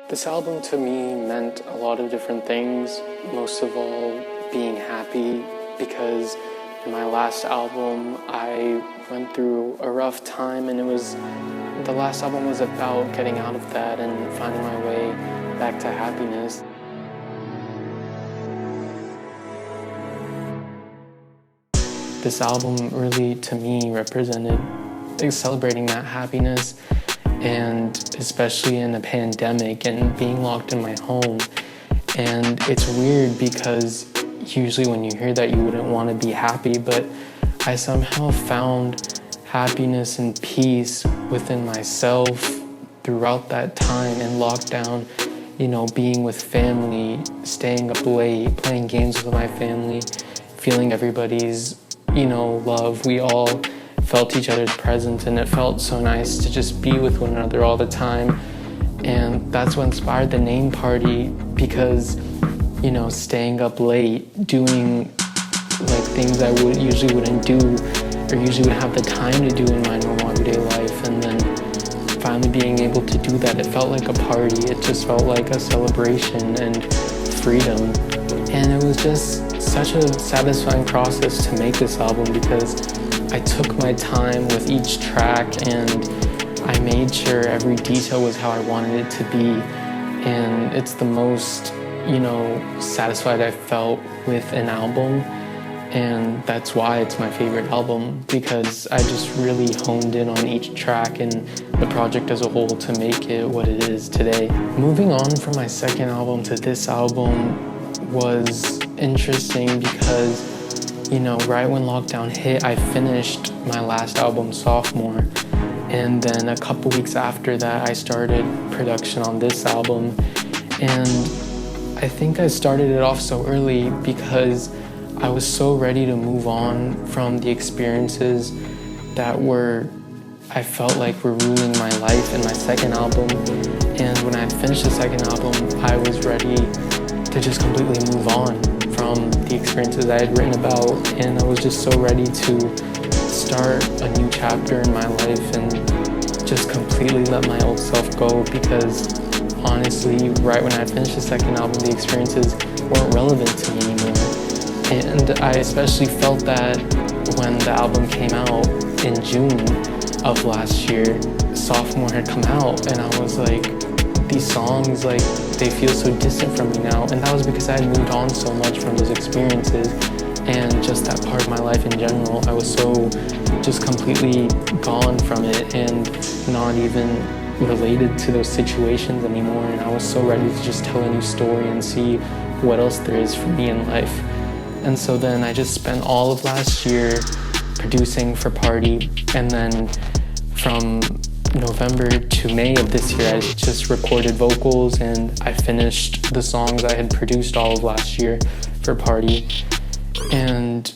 This album to me meant a lot of different things, most of all being happy, because in my last album I went through a rough time, and the last album was about getting out of that and finding my way back to happiness. This album really, to me, represented celebrating that happiness, and especially in a pandemic and being locked in my home. And it's weird because usually when you hear that you wouldn't want to be happy, but I somehow found happiness and peace within myself throughout that time in lockdown, being with family, staying up late, playing games with my family, feeling everybody's love. We all felt each other's presence, and it felt so nice to just be with one another all the time. And that's what inspired the name Party, because staying up late, doing things I usually wouldn't do, or usually wouldn't have the time to do in my normal everyday life, and then finally being able to do that, it felt like a party. It just felt like a celebration and freedom. And it was just such a satisfying process to make this album, because I took my time with each track and I made sure every detail was how I wanted it to be. And it's the most, satisfied I felt with an album. And that's why it's my favorite album, because I just really honed in on each track and the project as a whole to make it what it is today. Moving on from my second album to this album was interesting because, right when lockdown hit, I finished my last album, Sophomore. And then a couple weeks after that, I started production on this album. And I think I started it off so early because I was so ready to move on from the experiences that I felt like were ruining my life in my second album. And when I finished the second album, I was ready to just completely move on from the experiences I had written about. And I was just so ready to start a new chapter in my life and just completely let my old self go, because honestly, right when I finished the second album, the experiences weren't relevant to me anymore. And I especially felt that when the album came out in June of last year. Sophomore had come out, and I was like, these songs, they feel so distant from me now. And that was because I had moved on so much from those experiences and just that part of my life in general. I was so just completely gone from it and not even related to those situations anymore. And I was so ready to just tell a new story and see what else there is for me in life. And so then I just spent all of last year producing for Party, and then from November to May of this year, I just recorded vocals and I finished the songs I had produced all of last year for Party. And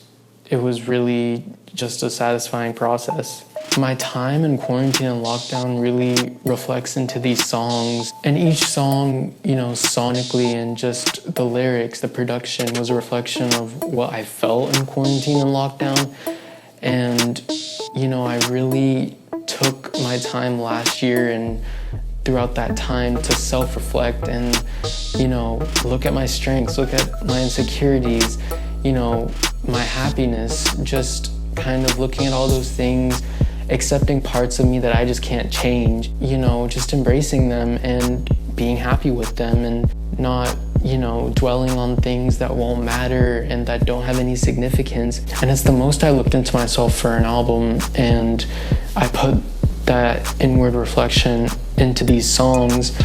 it was really just a satisfying process. My time in quarantine and lockdown really reflects into these songs. And each song, sonically, and just the lyrics, the production was a reflection of what I felt in quarantine and lockdown. And, I really took my time last year and throughout that time to self-reflect and, look at my strengths, look at my insecurities, my happiness, just kind of looking at all those things, accepting parts of me that I just can't change, just embracing them and being happy with them, and not, dwelling on things that won't matter and that don't have any significance. And it's the most I looked into myself for an album, and I put that inward reflection into these songs.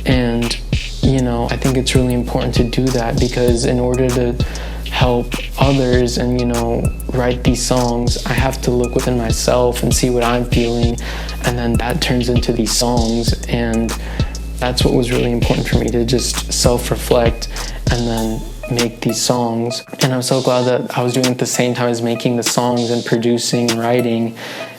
And, I think it's really important to do that, because in order to help others and, write these songs, I have to look within myself and see what I'm feeling, and then that turns into these songs. And that's what was really important for me, to just self-reflect and then make these songs. And I'm so glad that I was doing it at the same time as making the songs and producing and writing,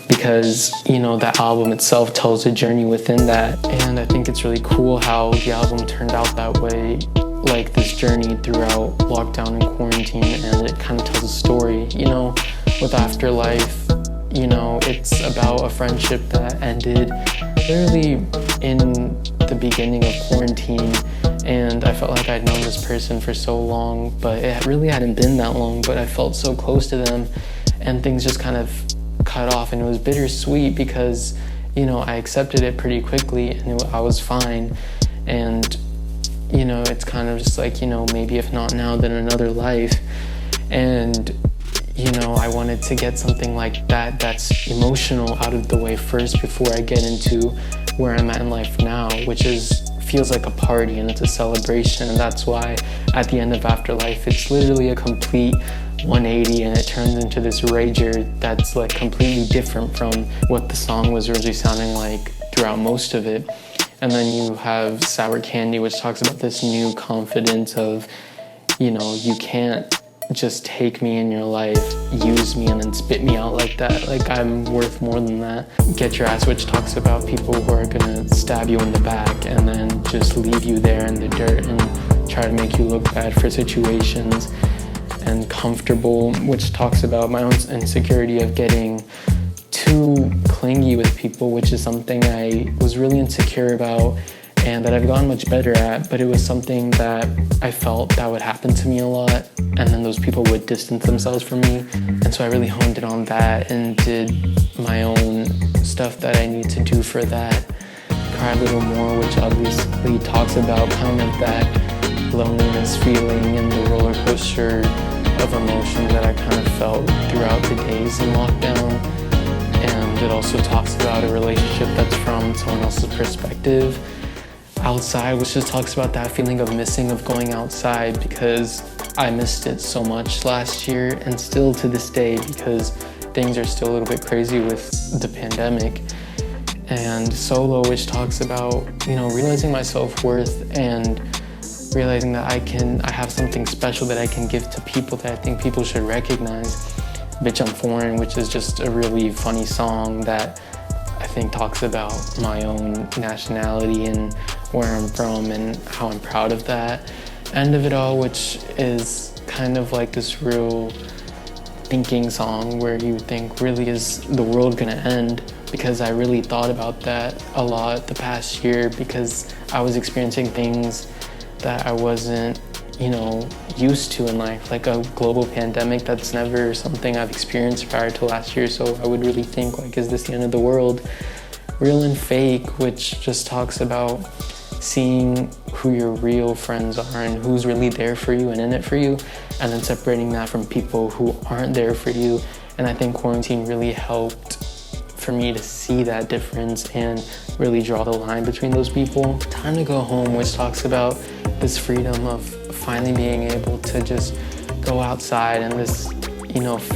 because, that album itself tells a journey within that. And I think it's really cool how the album turned out that way, like this journey throughout lockdown and quarantine, and it kind of tells a story, with Afterlife. It's about a friendship that ended literally in the beginning of quarantine, and I felt like I'd known this person for so long, but it really hadn't been that long, but I felt so close to them, and things just kind of cut off, and it was bittersweet because, I accepted it pretty quickly, and I was fine, and, it's kind of just like, maybe if not now, then another life, and, I wanted to get something like that that's emotional out of the way first before I get into where I'm at in life now, which feels like a party and it's a celebration. And that's why at the end of Afterlife, it's literally a complete 180 and it turns into this rager that's like completely different from what the song was originally sounding like throughout most of it. And then you have Sour Candy, which talks about this new confidence of, you can't just take me in your life, use me, and then spit me out like that. Like, I'm worth more than that. Get Your Ass, which talks about people who are gonna stab you in the back and then just leave you there in the dirt and try to make you look bad for situations. And Comfortable, which talks about my own insecurity of getting too clingy with people, which is something I was really insecure about and that I've gotten much better at, but it was something that I felt that would happen to me a lot, and then those people would distance themselves from me. And so I really honed in on that and did my own stuff that I need to do for that. Cry a Little More, which obviously talks about kind of that loneliness feeling and the roller coaster of emotion that I kind of felt throughout the days in lockdown. And it also talks about a relationship that's from someone else's perspective. Outside, which just talks about that feeling of missing of going outside, because I missed it so much last year and still to this day, because things are still a little bit crazy with the pandemic. And Solo, which talks about, realizing my self-worth and realizing that I have something special that I can give to people that I think people should recognize. Bitch, I'm Foreign, which is just a really funny song that I think talks about my own nationality and where I'm from and how I'm proud of that. End of It All, which is kind of like this real thinking song where you think, really, is the world gonna end? Because I really thought about that a lot the past year, because I was experiencing things that I wasn't, used to in life, like a global pandemic. That's never something I've experienced prior to last year, so I would really think, like, is this the end of the world? Real and Fake, which just talks about seeing who your real friends are and who's really there for you and in it for you, and then separating that from people who aren't there for you. And I think quarantine really helped for me to see that difference and really draw the line between those people. Time to Go Home, which talks about this freedom of finally being able to just go outside and this,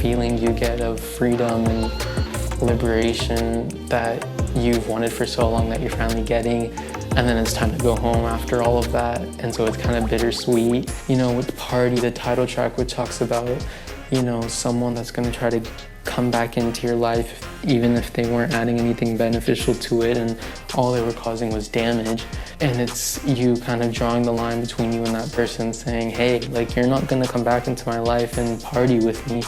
feeling you get of freedom and liberation that you've wanted for so long that you're finally getting. And then it's time to go home after all of that. And so it's kind of bittersweet. With Party, the title track, which talks about, someone that's gonna try to come back into your life even if they weren't adding anything beneficial to it and all they were causing was damage. And it's you kind of drawing the line between you and that person, saying, hey, like, you're not gonna come back into my life and party with me.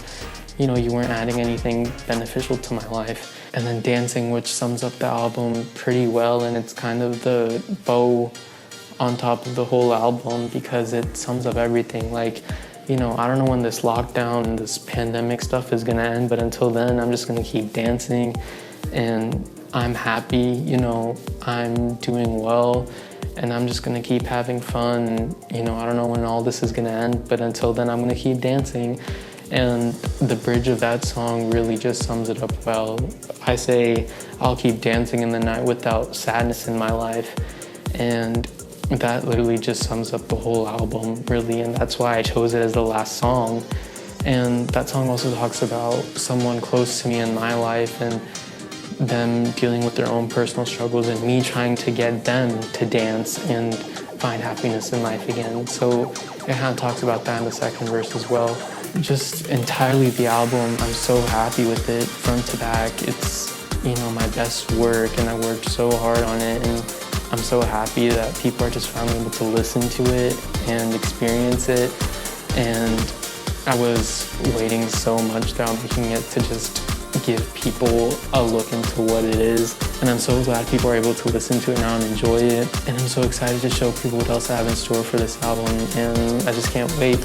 You weren't adding anything beneficial to my life. And then Dancing, which sums up the album pretty well, and it's kind of the bow on top of the whole album because it sums up everything. Like, I don't know when this lockdown and this pandemic stuff is gonna end, but until then, I'm just gonna keep dancing, and I'm happy, I'm doing well, and I'm just gonna keep having fun. And, I don't know when all this is gonna end, but until then, I'm gonna keep dancing. And the bridge of that song really just sums it up well. I say, I'll keep dancing in the night without sadness in my life. And that literally just sums up the whole album, really, and that's why I chose it as the last song. And that song also talks about someone close to me in my life and them dealing with their own personal struggles and me trying to get them to dance and find happiness in life again. So it kind of talks about that in the second verse as well. Just entirely the album, I'm so happy with it, front to back. It's, my best work, and I worked so hard on it, and I'm so happy that people are just finally able to listen to it and experience it. And I was waiting so much throughout making it to just give people a look into what it is And I'm so glad people are able to listen to it now and enjoy it. And I'm so excited to show people what else I have in store for this album, and I just can't wait.